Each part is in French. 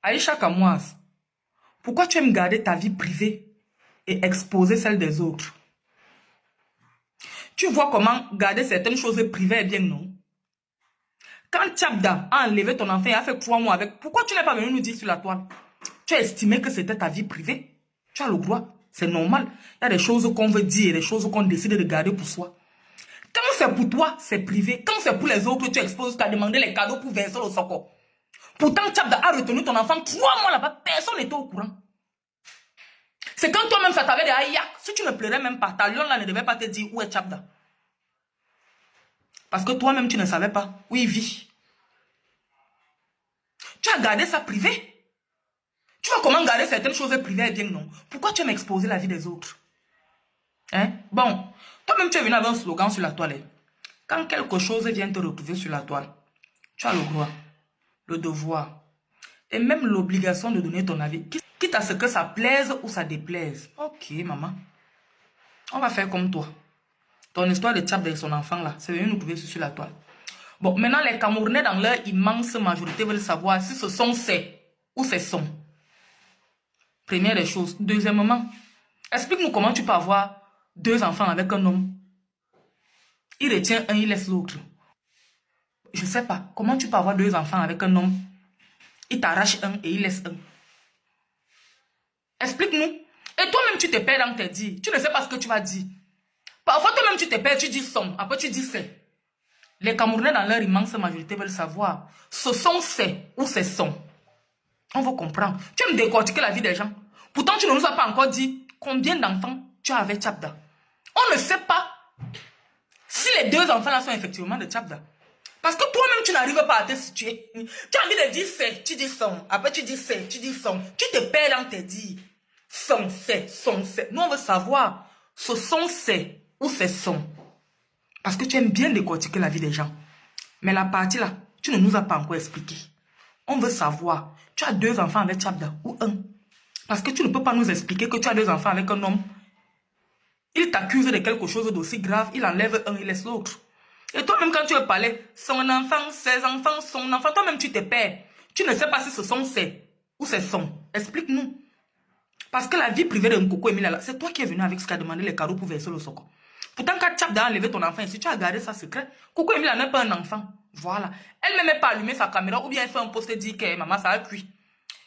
Aïcha Kamoise, pourquoi tu aimes garder ta vie privée et exposer celle des autres? Tu vois comment garder certaines choses privées est bien, non? Quand Tchabda a enlevé ton enfant et a fait 3 mois avec, pourquoi tu n'es pas venu nous dire sur la toile? Tu as estimé que c'était ta vie privée. Tu as le droit. C'est normal. Il y a des choses qu'on veut dire, des choses qu'on décide de garder pour soi. Quand c'est pour toi, c'est privé. Quand c'est pour les autres, tu exposes, tu as demandé les cadeaux pour verser le soko. Pourtant, Tchabda a retenu ton enfant 3 mois là-bas. Personne n'était au courant. C'est quand toi-même, ça t'avait dit, aïe, si tu ne pleurais même pas, ta lion là ne devait pas te dire où est Tchabda. Parce que toi-même, tu ne savais pas où il vit. Tu as gardé ça privé. Tu vois comment garder certaines choses privées bien, non? Pourquoi tu aimes exposer la vie des autres? Hein? Bon, toi-même, tu es venu avec un slogan sur la toile. Quand quelque chose vient te retrouver sur la toile, tu as le droit, le devoir et même l'obligation de donner ton avis. Quitte à ce que ça plaise ou ça déplaise. Ok, maman. On va faire comme toi. Ton histoire de Tchab et son enfant là, c'est venu nous trouver sur la toile. Bon, maintenant, les Camerounais, dans leur immense majorité, veulent savoir si ce sont ces ou ces sons. Première des choses. Deuxièmement, explique-nous comment tu peux avoir 2 enfants avec un homme. Il retient un, il laisse l'autre. Je ne sais pas. Comment tu peux avoir 2 enfants avec un homme? Il t'arrache un et il laisse un. Explique-nous. Et toi-même, tu te perds dans tes dires. Tu ne sais pas ce que tu vas dire. Parfois, toi-même, tu te perds, tu dis son. Après, tu dis c'est. Les Camerounais, dans leur immense majorité, veulent savoir. Ce sont c'est ou c'est son. On veut comprendre. Tu aimes décortiquer la vie des gens. Pourtant, tu ne nous as pas encore dit combien d'enfants tu as avec Tchabda. On ne sait pas si les 2 enfants-là sont effectivement de Tchabda. Parce que toi-même, tu n'arrives pas à te situer. Tu as envie de dire c'est, tu dis son. Après, tu dis c'est, tu dis son. Tu te perds dans tes dires. Son, c'est, son, c'est. Nous, on veut savoir ce son, c'est ou c'est son. Parce que tu aimes bien décortiquer la vie des gens. Mais la partie là, tu ne nous as pas encore expliqué. On veut savoir, tu as 2 enfants avec Tchabda ou un. Parce que tu ne peux pas nous expliquer que tu as 2 enfants avec un homme. Il t'accuse de quelque chose d'aussi grave, il enlève un, il laisse l'autre. Et toi-même, quand tu veux parler, son enfant, ses enfants, son enfant, toi-même, tu te perds. Tu ne sais pas si ce sont ses ou ses sons. Explique-nous. Parce que la vie privée de Nkoko Emilia, c'est toi qui es venu avec ce qu'a demandé les cadeaux pour verser le soko. Pourtant, quand Tchabda a enlevé ton enfant ici, tu as gardé ça secret. Coco Emilia n'est pas un enfant. Voilà. Elle ne même pas allumé sa caméra ou bien elle fait un post et dit que maman, ça a cuit.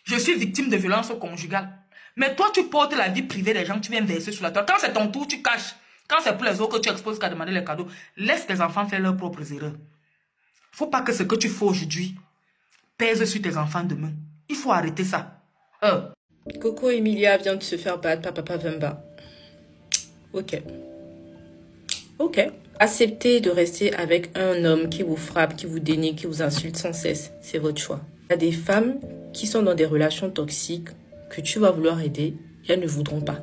Je suis victime de violence conjugale. Mais toi, tu portes la vie privée des gens, tu viens verser sur la toile. Quand c'est ton tour, tu caches. Quand c'est pour les autres que tu exposes qu'à demander les cadeaux, laisse tes enfants faire leurs propres erreurs. Faut pas que ce que tu fais aujourd'hui pèse sur tes enfants demain. Il faut arrêter ça. Coco Emilia vient de se faire battre par Papa Vemba. Ok. Ok. Acceptez de rester avec un homme qui vous frappe, qui vous dénigre, qui vous insulte sans cesse. C'est votre choix. Il y a des femmes qui sont dans des relations toxiques que tu vas vouloir aider et elles ne voudront pas.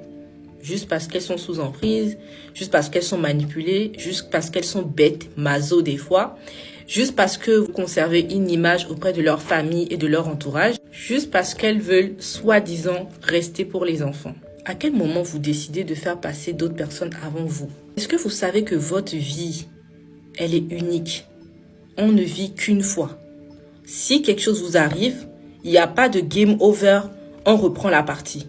Juste parce qu'elles sont sous emprise, juste parce qu'elles sont manipulées, juste parce qu'elles sont bêtes, maso des fois, juste parce que vous conservez une image auprès de leur famille et de leur entourage, juste parce qu'elles veulent soi-disant rester pour les enfants. À quel moment vous décidez de faire passer d'autres personnes avant vous? Est-ce que vous savez que votre vie, elle est unique? On ne vit qu'une fois. Si quelque chose vous arrive, il n'y a pas de game over, on reprend la partie.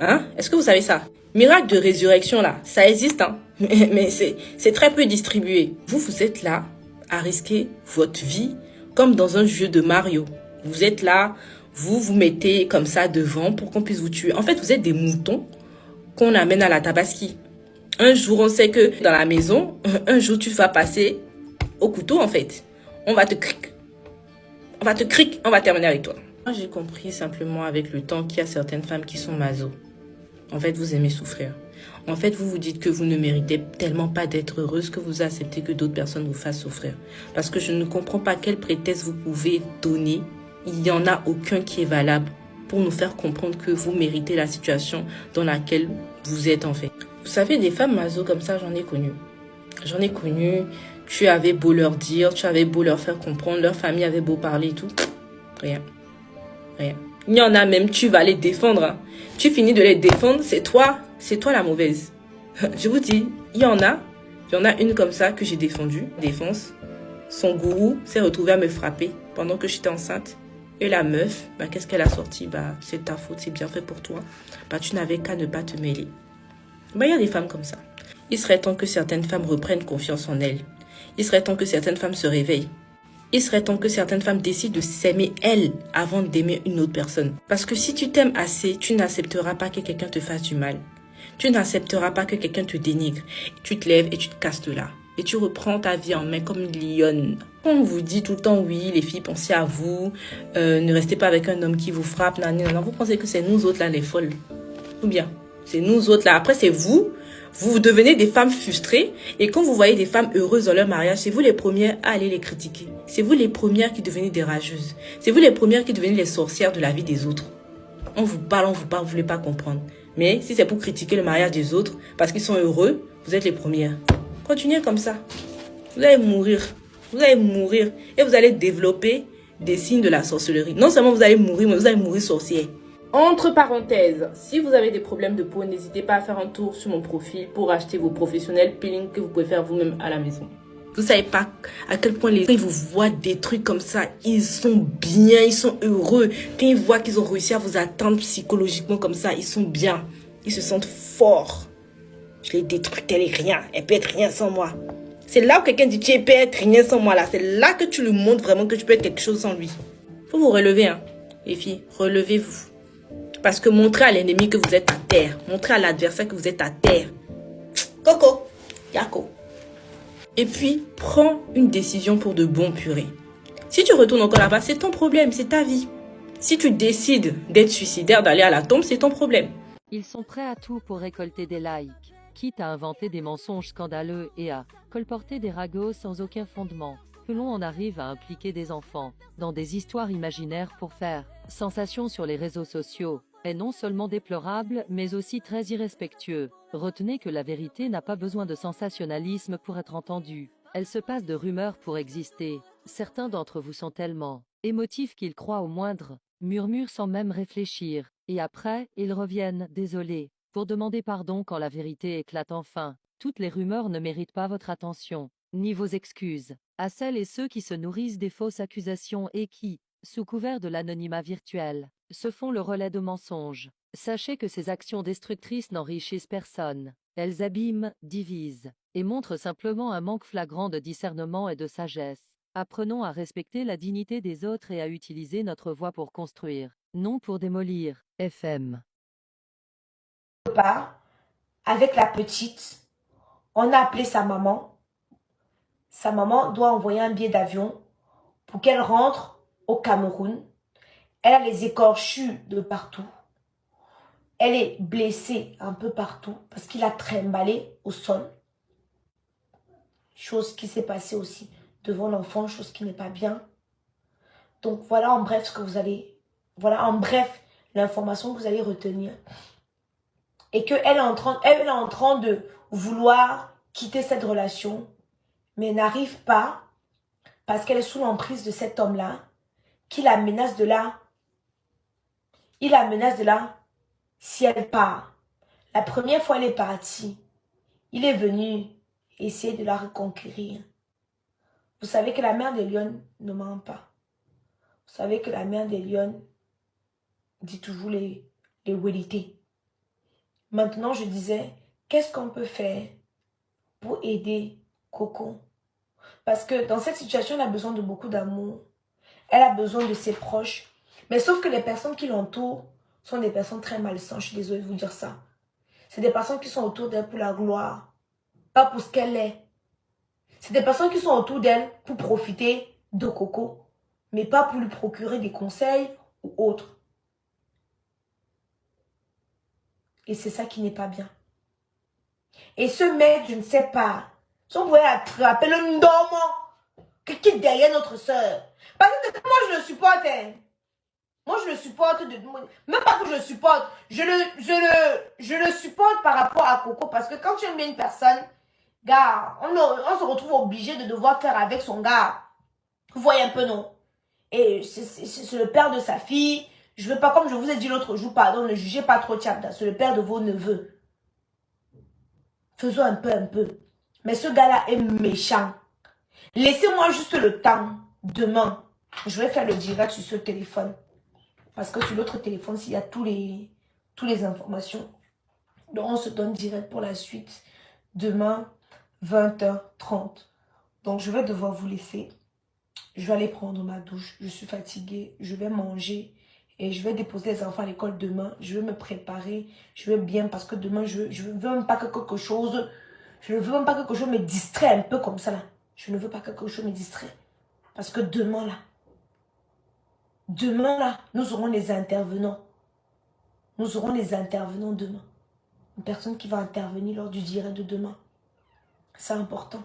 Hein? Est-ce que vous savez ça? Miracle de résurrection, là, ça existe, hein? Mais c'est très peu distribué. Vous êtes là à risquer votre vie comme dans un jeu de Mario. Vous êtes là, vous mettez comme ça devant pour qu'on puisse vous tuer. En fait, vous êtes des moutons qu'on amène à la tabaski. Un jour, on sait que dans la maison, un jour, tu vas passer au couteau, en fait. On va te cric. On va terminer avec toi. Moi, j'ai compris simplement avec le temps qu'il y a certaines femmes qui sont maso. En fait, vous aimez souffrir. En fait, vous vous dites que vous ne méritez tellement pas d'être heureuse que vous acceptez que d'autres personnes vous fassent souffrir. Parce que je ne comprends pas quel prétexte vous pouvez donner. Il n'y en a aucun qui est valable pour nous faire comprendre que vous méritez la situation dans laquelle vous êtes en fait. Vous savez, des femmes maso comme ça, j'en ai connu. J'en ai connu. Tu avais beau leur dire, tu avais beau leur faire comprendre, leur famille avait beau parler et tout. Rien. Rien. Il y en a même, tu vas les défendre. Hein. Tu finis de les défendre, c'est toi la mauvaise. Je vous dis, il y en a une comme ça que j'ai défendue. Défense. Son gourou s'est retrouvé à me frapper pendant que j'étais enceinte. Et la meuf, bah, qu'est-ce qu'elle a sorti? Bah, c'est ta faute, c'est bien fait pour toi. Bah, tu n'avais qu'à ne pas te mêler. Bah, il y a des femmes comme ça. Il serait temps que certaines femmes reprennent confiance en elles. Il serait temps que certaines femmes se réveillent. Il serait temps que certaines femmes décident de s'aimer elles avant d'aimer une autre personne. Parce que si tu t'aimes assez, tu n'accepteras pas que quelqu'un te fasse du mal. Tu n'accepteras pas que quelqu'un te dénigre. Tu te lèves et tu te casses de là. Et tu reprends ta vie en main comme une lionne. On vous dit tout le temps, oui, les filles, pensez à vous. Ne restez pas avec un homme qui vous frappe. Non. Vous pensez que c'est nous autres là, les folles. Ou bien, c'est nous autres là. Après, c'est vous. Vous devenez des femmes frustrées. Et quand vous voyez des femmes heureuses dans leur mariage, c'est vous les premières à aller les critiquer. C'est vous les premières qui devenez des rageuses. C'est vous les premières qui devenez les sorcières de la vie des autres. On vous parle, vous voulez pas comprendre. Mais si c'est pour critiquer le mariage des autres, parce qu'ils sont heureux, vous êtes les premières. Continuez comme ça. Vous allez mourir. Vous allez mourir. Et vous allez développer des signes de la sorcellerie. Non seulement vous allez mourir, mais vous allez mourir sorcière. Entre parenthèses, si vous avez des problèmes de peau, n'hésitez pas à faire un tour sur mon profil pour acheter vos professionnels peeling que vous pouvez faire vous-même à la maison. Vous savez pas à quel point les gens, ils vous voient des trucs comme ça, ils sont bien, ils sont heureux. Quand ils voient qu'ils ont réussi à vous atteindre psychologiquement comme ça, ils sont bien. Ils se sentent forts. Je l'ai détruite, elle est rien. Elle peut être rien sans moi. C'est là où quelqu'un dit tu peux être rien sans moi là. C'est là que tu lui montres vraiment que tu peux être quelque chose sans lui. Faut vous relever, hein. Les filles, relevez-vous. Parce que montrez à l'ennemi que vous êtes à terre. Montrez à l'adversaire que vous êtes à terre. Coco, Yako. Et puis, prends une décision pour de bon purée. Si tu retournes encore là-bas, c'est ton problème, c'est ta vie. Si tu décides d'être suicidaire, d'aller à la tombe, c'est ton problème. Ils sont prêts à tout pour récolter des likes, quitte à inventer des mensonges scandaleux et à colporter des ragots sans aucun fondement. Que l'on en arrive à impliquer des enfants dans des histoires imaginaires pour faire sensation sur les réseaux sociaux est non seulement déplorable, mais aussi très irrespectueux. Retenez que la vérité n'a pas besoin de sensationnalisme pour être entendue. Elle se passe de rumeurs pour exister. Certains d'entre vous sont tellement émotifs qu'ils croient au moindre murmure sans même réfléchir. Et après, ils reviennent, désolés, pour demander pardon quand la vérité éclate enfin. Toutes les rumeurs ne méritent pas votre attention, ni vos excuses. À celles et ceux qui se nourrissent des fausses accusations et qui, sous couvert de l'anonymat virtuel, se font le relais de mensonges. Sachez que ces actions destructrices n'enrichissent personne. Elles abîment, divisent, et montrent simplement un manque flagrant de discernement et de sagesse. Apprenons à respecter la dignité des autres et à utiliser notre voix pour construire, non pour démolir. FM. Avec la petite, on a appelé sa maman. Sa maman doit envoyer un billet d'avion pour qu'elle rentre au Cameroun. Elle a les écorchures de partout. Elle est blessée un peu partout parce qu'il a trimballé au sol. Chose qui s'est passée aussi devant l'enfant, chose qui n'est pas bien. Donc voilà en bref ce que vous allez... Voilà en bref l'information que vous allez retenir. Et qu'elle est en train de vouloir quitter cette relation, mais n'arrive pas parce qu'elle est sous l'emprise de cet homme-là, qui la menace de là. Il la menace de là si elle part. La première fois elle est partie, il est venu essayer de la reconquérir. Vous savez que la mère des lions ne ment pas. Vous savez que la mère des lions dit toujours les vérités. Maintenant, je disais, qu'est-ce qu'on peut faire pour aider Coco? Parce que dans cette situation, elle a besoin de beaucoup d'amour. Elle a besoin de ses proches. Mais sauf que les personnes qui l'entourent sont des personnes très malsaines. Je suis désolée de vous dire ça. C'est des personnes qui sont autour d'elle pour la gloire. Pas pour ce qu'elle est. C'est des personnes qui sont autour d'elle pour profiter de Coco. Mais pas pour lui procurer des conseils ou autres. Et c'est ça qui n'est pas bien. Et ce mec, je ne sais pas. Si on pouvait attraper le ndomo qui est derrière notre soeur. Parce que moi, je le supporte. Hein. Moi, je le supporte. Même pas que je le supporte. Je le supporte par rapport à Coco. Parce que quand tu aimes bien une personne, gars, on se retrouve obligé de devoir faire avec son gars. Vous voyez un peu, non? Et c'est le père de sa fille. Je veux pas, comme je vous ai dit l'autre jour, pardon, ne jugez pas trop Tchabda. C'est le père de vos neveux. Faisons un peu. Mais ce gars-là est méchant. Laissez-moi juste le temps, demain, Je vais faire le direct sur ce téléphone. Parce que sur l'autre téléphone, s'il y a toutes les informations. Donc, on se donne direct pour la suite. Demain, 20h30. Donc, je vais devoir vous laisser. Je vais aller prendre ma douche. Je suis fatiguée. Je vais manger. Et je vais déposer les enfants à l'école demain. Je vais me préparer. Je vais bien parce que demain, je ne veux même pas que quelque chose... Je ne veux même pas que quelque chose me distrait un peu comme ça là. Je ne veux pas que quelque chose me distrait. Parce que demain là, nous aurons les intervenants. Nous aurons les intervenants demain. Une personne qui va intervenir lors du direct de demain. C'est important.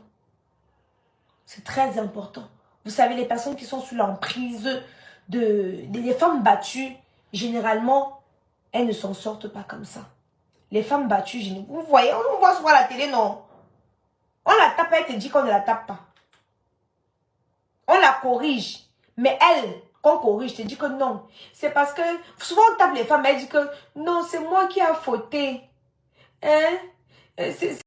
C'est très important. Vous savez, les personnes qui sont sous l'emprise des femmes battues, généralement, elles ne s'en sortent pas comme ça. Les femmes battues, vous voyez, on voit souvent à la télé, non? On la tape, elle te dit qu'on ne la tape pas. On la corrige. Mais elle, qu'on corrige, te dit que non. C'est parce que, souvent on tape les femmes, elle dit que non, c'est moi qui ai fauté. Hein?